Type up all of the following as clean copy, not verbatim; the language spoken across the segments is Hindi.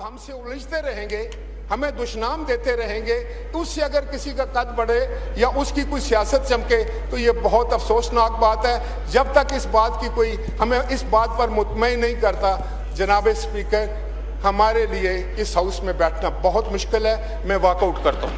हमसे उलझते रहेंगे, हमें दुश्मनाम देते रहेंगे, उससे अगर किसी का कद बढ़े या उसकी कोई सियासत चमके तो ये बहुत अफसोसनाक बात है। जब तक इस बात की कोई हमें इस बात पर मुतमईन नहीं करता, जनाब स्पीकर, हमारे लिए इस हाउस में बैठना बहुत मुश्किल है। मैं वॉकआउट करता हूँ।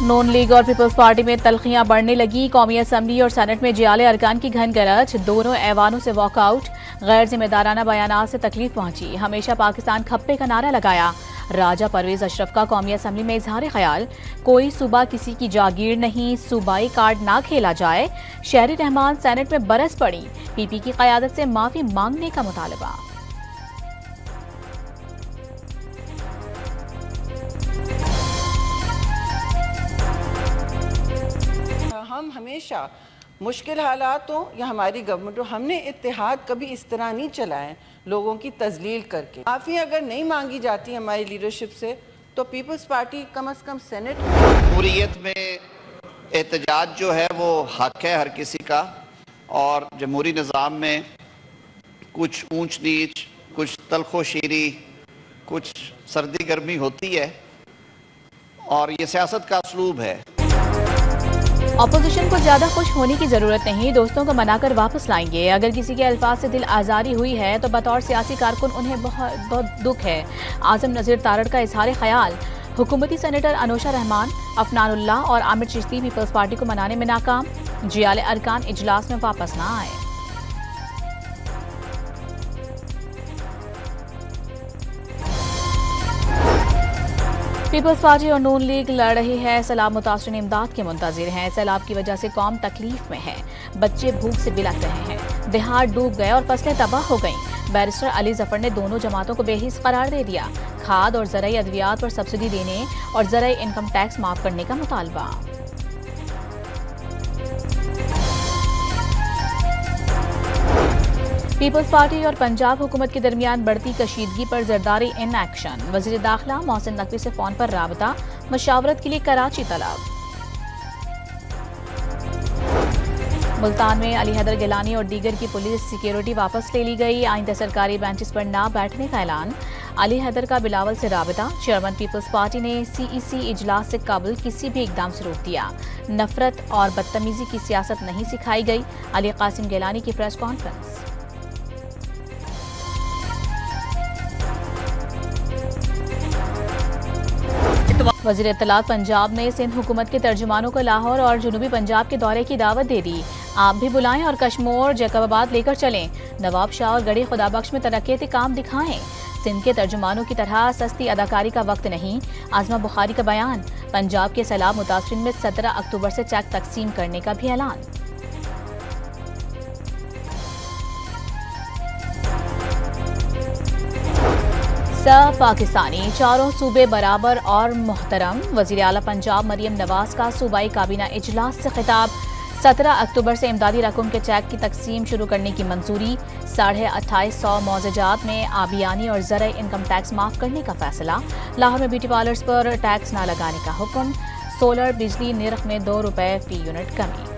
नून लीग और पीपल्स पार्टी में तल्खियां बढ़ने लगी। कौमी असम्बली और सेनेट में जियाले अरकान की घन गरज, दोनों ऐवानों से वॉकआउट। गैर जिम्मेदाराना बयानात से तकलीफ पहुंची। हमेशा पाकिस्तान खप्पे का नारा लगाया। राजा परवेज अशरफ का कौमी असम्बली में इजहार ख्याल, कोई सूबा किसी की जागीर नहीं, सूबाई कार्ड ना खेला जाए। शहरी रहमान सेनेट में बरस पड़ी। पीपी की क़यादत से माफी मांगने का मुतालबा। हम हमेशा मुश्किल हालात हो या हमारी गवर्नमेंट हो, हमने इत्तेहाद कभी इस तरह नहीं चलाए लोगों की तजलील करके। माफ़ी अगर नहीं मांगी जाती हमारी लीडरशिप से तो पीपल्स पार्टी कम से कम सेनेट जमहूरियत में एहतजाज जो है वो हक है हर किसी का, और जमहूरी निज़ाम में कुछ ऊंच नीच, कुछ तलखो शीरी, कुछ सर्दी गर्मी होती है, और ये सियासत का असलूब है। अपोजिशन को ज्यादा खुश होने की जरूरत नहीं, दोस्तों को मनाकर वापस लाएंगे। अगर किसी के अल्फाज से दिल आजारी हुई है तो बतौर सियासी कारकुन उन्हें बहुत दुख है। आजम नज़ीर तारड़ का इजहार ख्याल, हुकूमती सेनेटर अनोशा रहमान, अफनानुल्लाह और आमिर चिश्ती पीपल्स पार्टी को मनाने में नाकाम। जियाले अरकान इजलास में वापस ना आए। पीपल्स पार्टी और नून लीग लड़ रही है। सैलाब मुतासरीन इमदाद के मुंतजिर हैं। सैलाब की वजह से कौम तकलीफ में है। बच्चे भूख से बिलख रहे हैं। देहात डूब गए और फसलें तबाह हो गईं। बैरिस्टर अली जफर ने दोनों जमातों को बेहिस करार दे दिया। खाद और ज़राई अद्वियात पर सब्सिडी देने और ज़राई इनकम टैक्स माफ करने का मुतालबा। पीपल्स पार्टी और पंजाब हुकूमत के दरमियान बढ़ती कशीदगी पर जरदारी इन एक्शन। वज़ीर दाखिला मोहसिन नकवी से फोन पर राबता, मशावरत के लिए कराची तलब। मुल्तान में अली हैदर गिलानी और दीगर की पुलिस सिक्योरिटी वापस ले ली गई। आइंदा सरकारी बेंचेस पर ना बैठने का ऐलान। अली हैदर का बिलावल से राबता। चेयरमैन पीपल्स पार्टी ने CEC इजलास से कबल किसी भी इकदाम से रोक दिया। नफरत और बदतमीजी की सियासत नहीं सिखाई गई। अली कासिम गिलानी की प्रेस कॉन्फ्रेंस। वज़ीर इत्तलात पंजाब ने सिंध हुकूमत के तर्जुमानों को लाहौर और जनूबी पंजाब के दौरे की दावत दे दी। आप भी बुलाएं और कश्मोर जैकबाबाद लेकर चलें। नवाब शाह और गढ़ी खुदाबख्श में तरक्याती काम दिखाएं। सिंध के तर्जुमानों की तरह सस्ती अदाकारी का वक्त नहीं। आजमा बुखारी का बयान। पंजाब के सैलाब मुतासरीन में 17 अक्टूबर से चेक तकसीम करने का भी ऐलान। सब पाकिस्तानी, चारों सूबे बराबर और मोहतरम। वज़ीर आला पंजाब मरियम नवाज का सूबाई काबीना इजलास से खिताब। 17 अक्टूबर से इमदादी रकम के चेक की तकसीम शुरू करने की मंजूरी। 2850 मौज़ेजात में आबियानी और ज़राई इनकम टैक्स माफ करने का फैसला। लाहौर में ब्यूटी पार्लर्स पर टैक्स न लगाने का हुक्म। सोलर बिजली निर्ख में 2 रुपए फी यूनिट कमी।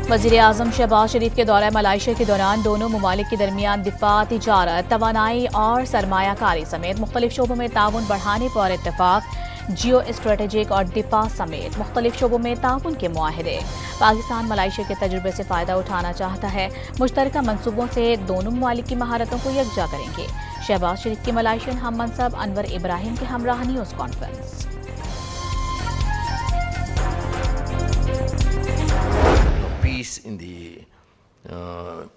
वज़ीर आज़म शहबाज शरीफ के दौरा मलाइशिया के दौरान दोनों ममालिक के दरमियान दिफा, तिजारत, तवानाई और सरमायाकारी समेत मुख्तलिफ शोबों में ताउन बढ़ाने पर इत्तेफाक। जियो स्ट्रेटेजिक और दिफा समेत मुख्तलिफ शोबों में ताउन के मुआहदे। पाकिस्तान मलाइशिया के तजुर्बे से फ़ायदा उठाना चाहता है। मुश्तरका मनसूबों से दोनों ममालिक की महारतों को यकजा करेंगे। शहबाज शरीफ की मलाइशियन हम मनसब अनवर इब्राहिम के हमरा news conference. In the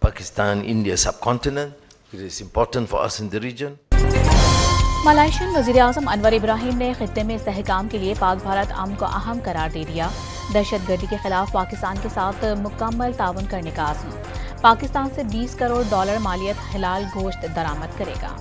Pakistan-India subcontinent. It is important for us in the region. मलाइशियन वज़ीर आज़म अनवर इब्राहिम ने खित्ते में इस्तेहकाम के लिए पाक भारत अमन को अहम करार दे दिया। दहशतगर्दी के खिलाफ पाकिस्तान के साथ मुकम्मल ताउन करने का आज़म। पाकिस्तान से $20 करोड़ मालियत हलाल गोश्त दरामद करेगा।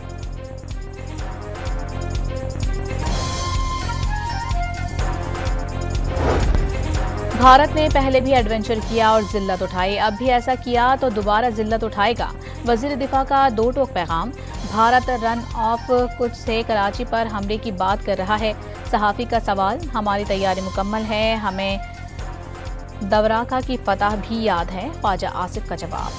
भारत ने पहले भी एडवेंचर किया और जिल्लत उठाई, अब भी ऐसा किया तो दोबारा जिल्लत उठाएगा। वजीर दिफा का दो टोक पैगाम। भारत रन ऑफ कुछ से कराची पर हमले की बात कर रहा है। सहाफी का सवाल, हमारी तैयारी मुकम्मल है, हमें दवराका की फतह भी याद है। ख्वाजा आसिफ का जवाब।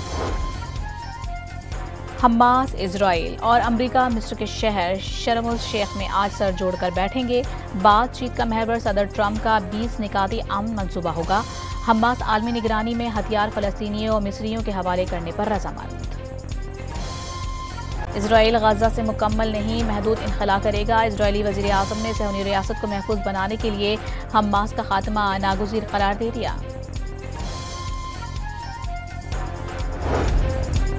हमास, इजराइल और अमरीका मिस्र के शहर शर्म उल शेख में आज सर जोड़कर बैठेंगे। बातचीत का महवर सदर ट्रंप का 20 निकाती अमन मंसूबा होगा। हमास आलमी निगरानी में हथियार फलस्तीनियों और मिस्रियों के हवाले करने पर रजामंद। इजराइल गजा से मुकम्मल नहीं, महदूद इनखला करेगा। इजरायली वजीर आज़म ने सहूनी रियासत को महफूज बनाने के लिए हमास का खात्मा नागुज़ीर करार दे दिया।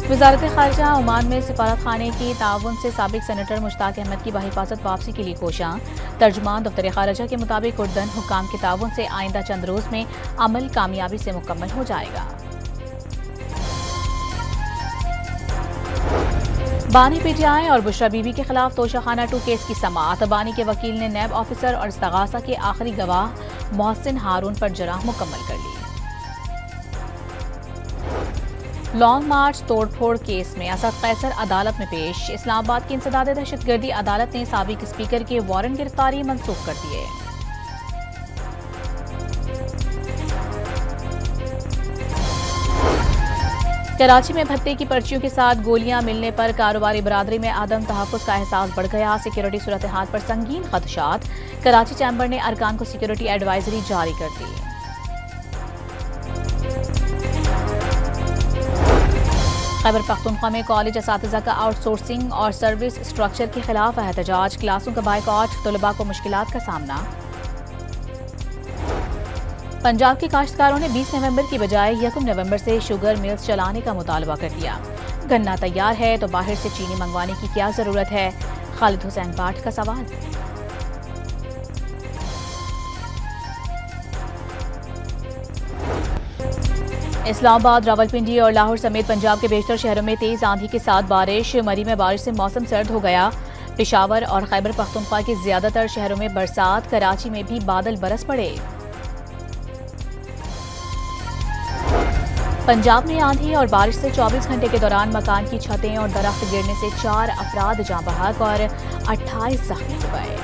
वजारत खारजा ओमान में सिफारत खाने की ताउन से साबिक सेनेटर मुश्ताक अहमद की बाहिफाजत वापसी के लिए कोशां। तर्जुमान दफ्तर खारजा के मुताबिक उर्दन हुकाम के ताउन से आइंदा चंद रोज में अमल कामयाबी से मुकम्मल हो जाएगा। बानी पीटीआई और बुशरा बीबी के खिलाफ तोशाखाना 2 केस की समाअत। बानी के वकील ने नैब ऑफिसर और इस्तगासा के आखिरी गवाह मोहसिन हारून पर जराह मुकम्मल कर ली। लॉन्ग मार्च तोड़फोड़ केस में असद कैसर अदालत में पेश। इस्लामाबाद की इंसदाद दहशतगर्दी अदालत ने साबिक स्पीकर के वारंट गिरफ्तारी मंसूख कर दिए। कराची में भत्ते की पर्चियों के साथ गोलियां मिलने पर कारोबारी बरादरी में आदम तहफ़्फ़ुज़ का एहसास बढ़ गया। सिक्योरिटी सूरत हाल पर संगीन खदशात। कराची चैम्बर ने अरकान को सिक्योरिटी एडवाइजरी जारी कर दी। खैबर पख्तूनख्वा में कॉलेज असातिज़ा का आउटसोर्सिंग और सर्विस स्ट्रक्चर के खिलाफ एहतजाज। क्लासों का बायकॉट, तलबा को मुश्किलात का सामना। पंजाब के काश्तकारों ने 20 नवंबर की बजाय 1 नवंबर से शुगर मिल्स चलाने का मुतालबा कर दिया। गन्ना तैयार है तो बाहर से चीनी मंगवाने की क्या जरूरत है? खालिद हुसैन पाठ का सवाल। इस्लामाबाद, रावलपिंडी और लाहौर समेत पंजाब के बेशतर शहरों में तेज आंधी के साथ बारिश। मरी में बारिश से मौसम सर्द हो गया। पेशावर और खैबर पख्तूनख्वा के ज्यादातर शहरों में बरसात। कराची में भी बादल बरस पड़े। पंजाब में आंधी और बारिश से 24 घंटे के दौरान मकान की छतें और दरख्त गिरने से 4 अफराद जाँ बहक और 28 जख्मी हो गए।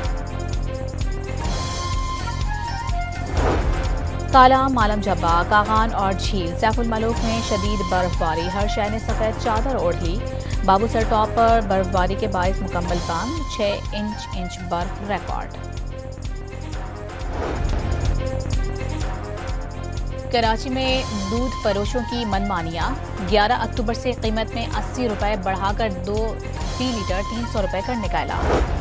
काला, मालम जब्बा, कागान और झील सैफुल मलूक में शदीद बर्फबारी। हर शहर ने सफेद चादर ओढ़ ली। बाबूसर टॉप पर बर्फबारी के बायस मुकम्मल बंद। 6 इंच बर्फ रिकॉर्ड। कराची में दूध फरोशों की मनमानियां। 11 अक्टूबर से कीमत में 80 रुपए बढ़ाकर 2 फी लीटर 300 रुपए करने का ऐलान।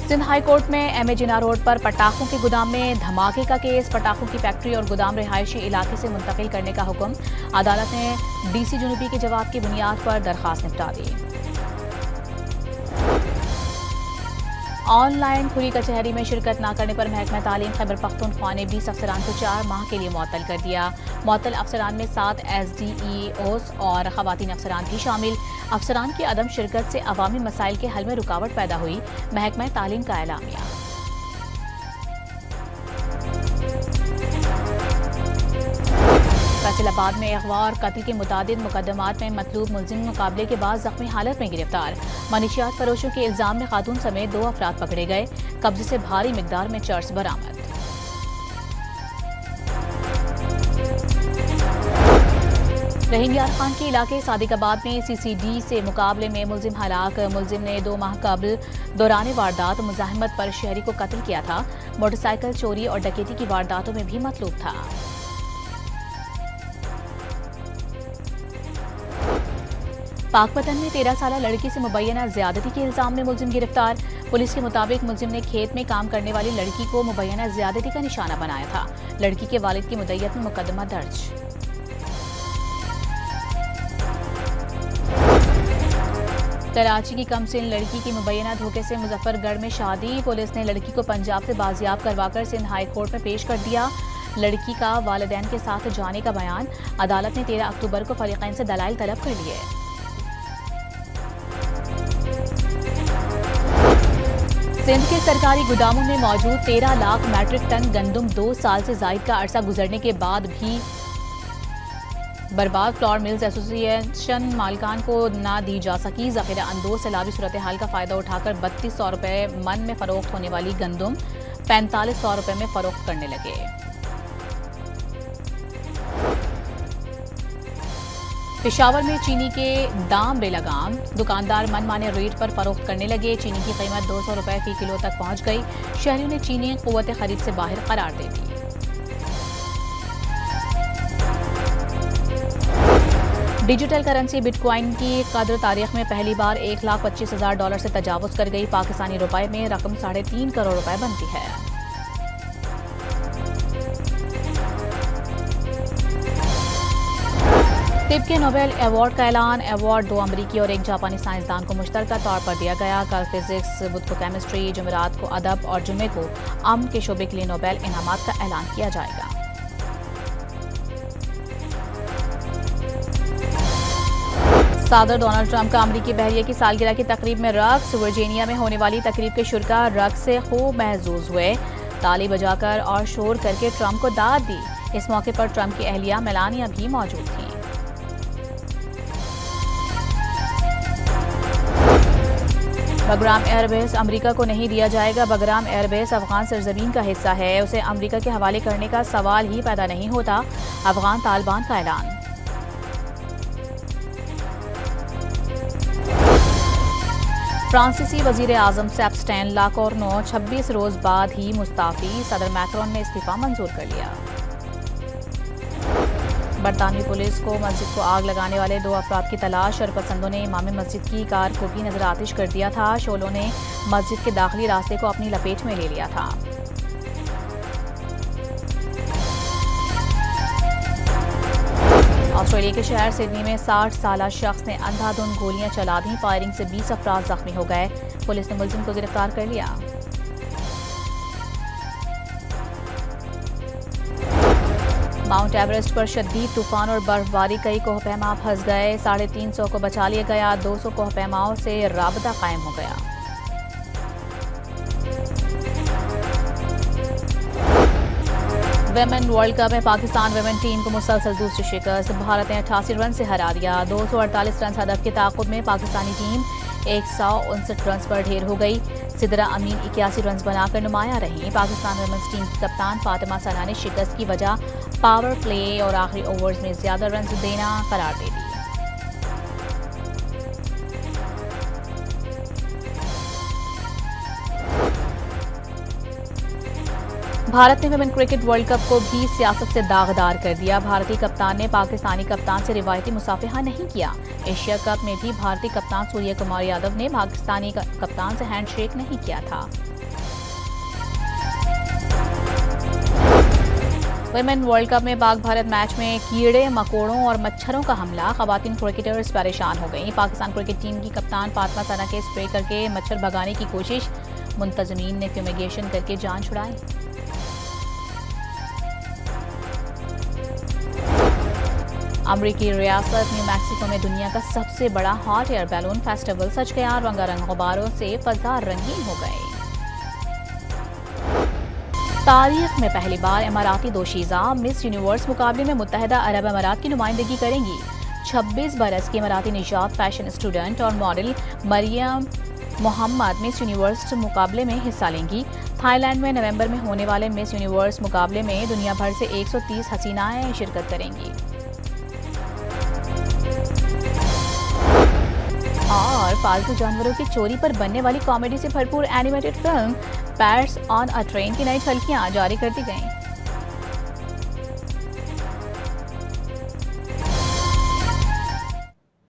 सिंध हाई कोर्ट में एमए जिन्ना रोड पर पटाखों के गोदाम में धमाके का केस। पटाखों की फैक्ट्री और गोदाम रिहायशी इलाके से मुंतकिल करने का हुक्म। अदालत ने डीसी जुनूबी के जवाब की बुनियाद पर दरखास्त निपटा दी। ऑनलाइन खुली कचहरी में शिरकत न करने पर महकमा तालीम खैबर पख्तूनख्वा ने 20 अफसरान को 4 माह के लिए मुअत्तल कर दिया। मुअत्तल अफसरान में 7 SDEOs और खवातीन अफसरान भी शामिल। अफसरान की अदम शिरकत से अवामी मसाइल के हल में रुकावट पैदा हुई। महकमा तालीम का एलामिया। फैसलाबाद में अगवा और कत्ल के मुतादिद मुकदमात में मतलूब मुलजिम मुकाबले के बाद जख्मी हालत में गिरफ्तार। मनीशियात फरोशों के इल्जाम में खातून समेत 2 अफराद पकड़े गए। कब्जे से भारी मिकदार में चर्स बरामद। रहीम यार खान के इलाके सादिकाबाद में CCD से मुकाबले में मुलजिम हलाक। मुलजिम ने 2 माह कबल दौरान वारदात मुजाहिमत पर शहरी को कत्ल किया था। मोटरसाइकिल चोरी और डकैती की वारदातों में भी मतलूब था। पाकपतन में 13 साला लड़की से मुबैना ज्यादती के इल्जाम में मुलजिम गिरफ्तार। पुलिस के मुताबिक मुलजिम ने खेत में काम करने वाली लड़की को मुबैना ज्यादती का निशाना बनाया था। लड़की के वालिद की मुद्दत में मुकदमा दर्ज। कराची की कमसिन लड़की की मुबैना धोखे से मुजफ्फरगढ़ में शादी। पुलिस ने लड़की को पंजाब से बाजियाब करवाकर सिंध हाई कोर्ट में पेश कर दिया। लड़की का वालिदैन के साथ जाने का बयान। अदालत ने 13 अक्टूबर को फरीकैन से दलाइल तलब कर लिए। सिंध के सरकारी गोदामों में मौजूद 13 लाख मैट्रिक टन गंदम 2 साल से जायद का अरसा गुजरने के बाद भी बर्बाद। फ्लोर मिल्स एसोसिएशन मालिकान को ना दी जा सकी ज़ख़ीरा अंदोज। सैलाबी सूरत हाल का फायदा उठाकर 3200 रुपये मन में फरोख्त होने वाली गंदम 4500 रुपये में फरोख्त करने लगे। पेशावर में चीनी के दाम बेलगाम। दुकानदार मनमाने रेट पर फरोख्त करने लगे। चीनी की कीमत 200 रुपये फी किलो तक पहुंच गई। शहरियों ने चीनी क़ुव्वत खरीद से बाहर करार दे दी। डिजिटल करेंसी बिटकॉइन की कदर तारीख में पहली बार 1,25,000 डॉलर से तजावुज़ कर गई। पाकिस्तानी रुपए में रकम 3.5 करोड़ रुपए बनती है। तिब के नोबेल अवार्ड का ऐलान। अवार्ड 2 अमरीकी और 1 जापानी साइंसदान को मुश्तरका तौर पर दिया गया। कल फिजिक्स, बुध को केमिस्ट्री, जुमेरात को अदब और जुमे को अमन के शोबे के लिए नोबेल इनामात का ऐलान किया जाएगा। सदर डोनाल्ड ट्रंप का अमरीकी बहरिया की सालगिरह की तकरीब में रक्स। वर्जीनिया में होने वाली तकरीब के शुरका रक्स से खूब महजूज हुए। ताली बजाकर और शोर करके ट्रंप को दाद दी। इस मौके पर ट्रंप की अहलिया मेलानिया भी मौजूद थी। बगराम एयरबेस अमेरिका को नहीं दिया जाएगा। बगराम एयरबेस अफगान सरजमीन का हिस्सा है, उसे अमेरिका के हवाले करने का सवाल ही पैदा नहीं होता। अफगान तालिबान का ऐलान। फ्रांसीसी वजीर आजम सेबस्टियन लाकोर्नो 26 रोज बाद ही मुस्ताफी। सदर मैक्रोन ने इस्तीफा मंजूर कर लिया। बरतानवी पुलिस को मस्जिद को आग लगाने वाले 2 अफराद की तलाश। शरपसंदों ने इमाम मस्जिद की कार को भी नजर आतिश कर दिया था। शोलों ने मस्जिद के दाखिली रास्ते को अपनी लपेट में ले लिया था। ऑस्ट्रेलिया के शहर सिडनी में 60 साला शख्स ने अंधाधुंध गोलियां चला दी। फायरिंग से 20 अफराद जख्मी हो गए। पुलिस ने मुलजिम को गिरफ्तार कर लिया। माउंट एवरेस्ट पर शदीद तूफान और बर्फबारी, कई कोहपैमा फंस गए। 350 को बचा लिया गया। 200 कोहपैमाओं से राबता कायम हो गया। वेमेन वर्ल्ड कप में पाकिस्तान वेमेन टीम को मुसलसल दूसरी शिकस्त। भारत ने 88 रन से हरा दिया। 248 रन हदफ के ताक़ुब में पाकिस्तानी टीम 159 रन पर ढेर हो गई। सिदरा अमीन 81 रन बनाकर नुमाया रही। पाकिस्तान वेमेन्स टीम की कप्तान फातिमा सना ने शिकस्त की वजह पावर प्ले और आखिरी ओवर्स में ज्यादा रन देना करार दे दी। भारत ने वुमेन क्रिकेट वर्ल्ड कप को भी सियासत से दागदार कर दिया। भारतीय कप्तान ने पाकिस्तानी कप्तान से रिवायती मुसाफिहा नहीं किया। एशिया कप में भी भारतीय कप्तान सूर्य कुमार यादव ने पाकिस्तानी कप्तान से हैंडशेक नहीं किया था। वुमेन वर्ल्ड कप में पाक भारत मैच में कीड़े मकोड़ों और मच्छरों का हमला। खवातीन क्रिकेटर्स परेशान हो गई। पाकिस्तान क्रिकेट टीम की कप्तान फातिमा सना के स्प्रे करके मच्छर भगाने की कोशिश। मुंतजमीन ने फ्यूमिगेशन करके जान छुड़ाई। अमरीकी रियासत न्यू मैक्सिको में दुनिया का सबसे बड़ा हॉट एयर बैलून फेस्टिवल सज गया। रंगारंग गुब्बारों से फजा रंगीन हो गए। तारीख में पहली बार इमाराती दोशीज़ा मिस यूनिवर्स मुकाबले में मुत्तहिदा अरब अमारात की नुमाइंदगी करेंगी। 26 बरस की इमाराती निजात फैशन स्टूडेंट और model Mariam Mohammed miss universe मुकाबले में हिस्सा लेंगी। थाईलैंड में नवंबर में होने वाले मिस यूनिवर्स मुकाबले में दुनिया भर से 130 हसीनाएं शिरकत करेंगी। और पालतू जानवरों की चोरी पर बनने वाली कॉमेडी से भरपूर animated film pets on a train की नई झलकियां जारी कर दी गईं।